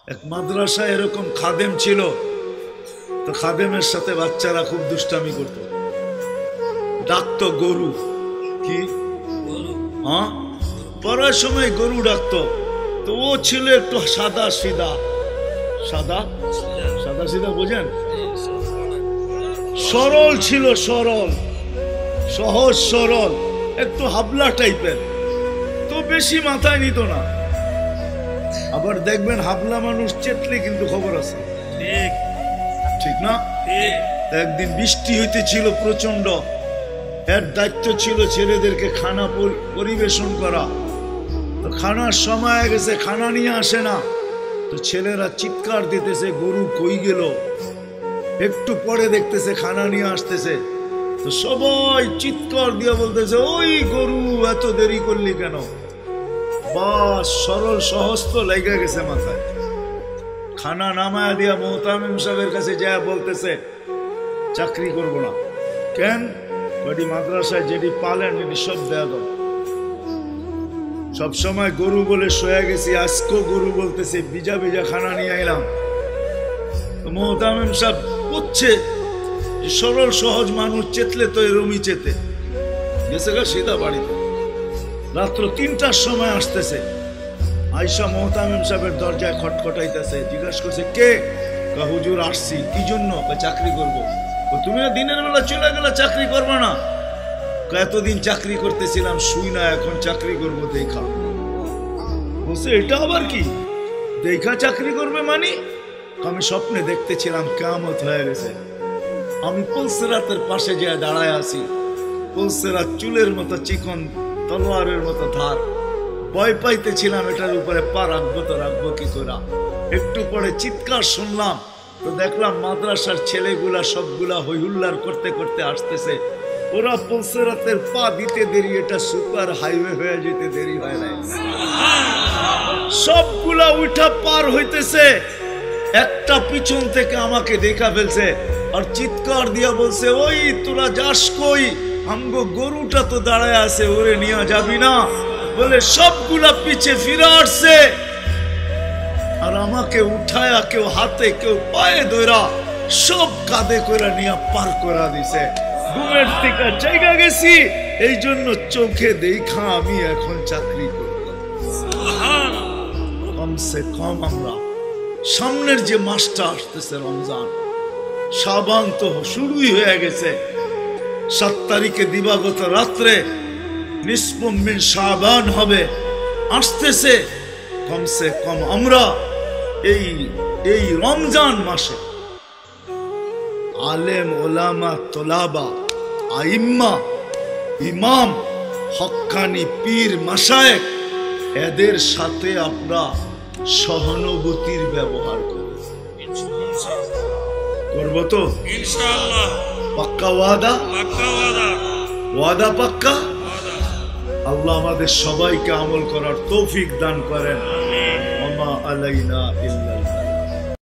এক মাদ্রাসায় এরকম খাদেম ছিল, তো খাদেমের সাথে বাচ্চারা খুব দুষ্টামি করত, ডাকতো গরু। কি হ্যাঁ, পড়ার সময় গরু ডাকতো। তো ও ছিল একটু সাদা সিধা, সাদা সাদা সিধা বোঝেন, সরল ছিল, সরল সহজ সরল, একটু হাবলা টাইপের, তো বেশি মাথায় নিত না। আবার দেখবেন হাবলা মানুষ চেতলে কিন্তু খবর আছে, ঠিক না? একদিন বৃষ্টি হইতেছিল প্রচন্ড, এর দায়িত্ব ছিল ছেলেদেরকে খানা পরিবেশন করা। তো খানার সময় গেছে, খানা নিয়ে আসে না, তো ছেলেরা চিৎকার দিতেছে গরু কই গেল। একটু পরে দেখতেছে খানা নিয়ে আসতেছে, তো সবাই চিৎকার দিয়ে বলতেছে ওই গরু এত দেরি করলি কেন? বাস সরল সহজ তো লেগে গেছে মাথায়। খানা নামায়া দিয়া মোহতামিম সাহেবের কাছে যায় বলতেছে চাকরি করব না। কেন? বাড়ি মাদ্রাসায় যেটি পালেন এটি সব দেয়া দাও। সবসময় গরু বলে শোয়া গেছি, আজকেও গরু বলতেছে বিজা বিজা খানা নিয়ে আইলাম। তো মোহতামিম সাহেব বুঝছে সরল সহজ মানুষ চেতলে তো এরমই চেতে গেছে গা সিধা বাড়িতে। রাত্র ৩টার সময় আসতেছে, আয়সা মোহতামিম সাহেবের দরজায় খটখটাইতেছে, জিজ্ঞাসা করছে কে? হুজুর আসছি। কি জন্য? চাকরি করবো। তুমি দিনের বেলা চলে গেলে চাকরি করবো না? এতদিন চাকরি করতেছিলাম শুই না, এখন চাকরি করবো দেখা। বলছে এটা আবার কি দেখা চাকরি করবে? মানে আমি স্বপ্নে দেখতেছিলাম কিয়ামত হয়ে গেছে, আমি পুলসিরাতের পাশে যে দাঁড়ায় আছি, পুলসিরাত চুলের মতো চিকন, তলোয়ারের মতো ধার, ভয় পাইতেছিলাম এটার উপরে পা রাখবো তো রাখবো কি করে। একটু পরে চিৎকার শুনলাম, তো দেখলাম মাদ্রাসার ছেলেগুলা সবগুলা হইহুল্লার করতে করতে আসতেছে। ওরা পুলসিরাতের পা দিতে দেরি, এটা সুপার হাইওয়ে হয়ে যেতে দেরি হয় নাই। সবগুলা উঠা পার হইতেছে, একটা পিছন থেকে আমাকে দেখা ফেলছে আর চিৎকার দিয়া বলছে ওই তোরা যাস কই? আমগো গরুটা তো দাঁড়ায় আছে, ওরে নিয়ে যাবি না? বলে সবগুলা পিছে ফিরে আসছে আর আমাকে উঠায়া কেউ হাতে কেউ পায়ে ধরা সব কাঁধে করে নিয়ে পার করা দিছে। ঘুমের থেকে জায়গা গেছি, এই জন্য চোখে দেখা আমি এখন চাকরি করব। কমসে কম আমরা সামনের যে মাসটা আসতেছে রমজান, শাবান তো শুরুই হয়ে গেছে। 7 তারিখে দিবাগত রাত্রে নিসফ মিন শাবান হবে, আসতেছে। কমসে কম আমরা এই রমজান মাসে আলেম ওলামা তোলাবা আইম্মা ইমাম হক্কানি পীর মাশায়েখ এদের সাথে আমরা সহানুভূতির ব্যবহার করব তো ইনশাআল্লাহ। পাক্কা ওয়াদা? ওয়াদা পাক্কা। আল্লাহ আমাদের সবাইকে আমল করার তৌফিক দান করেন। ওমা আলাইনা ইল্লাল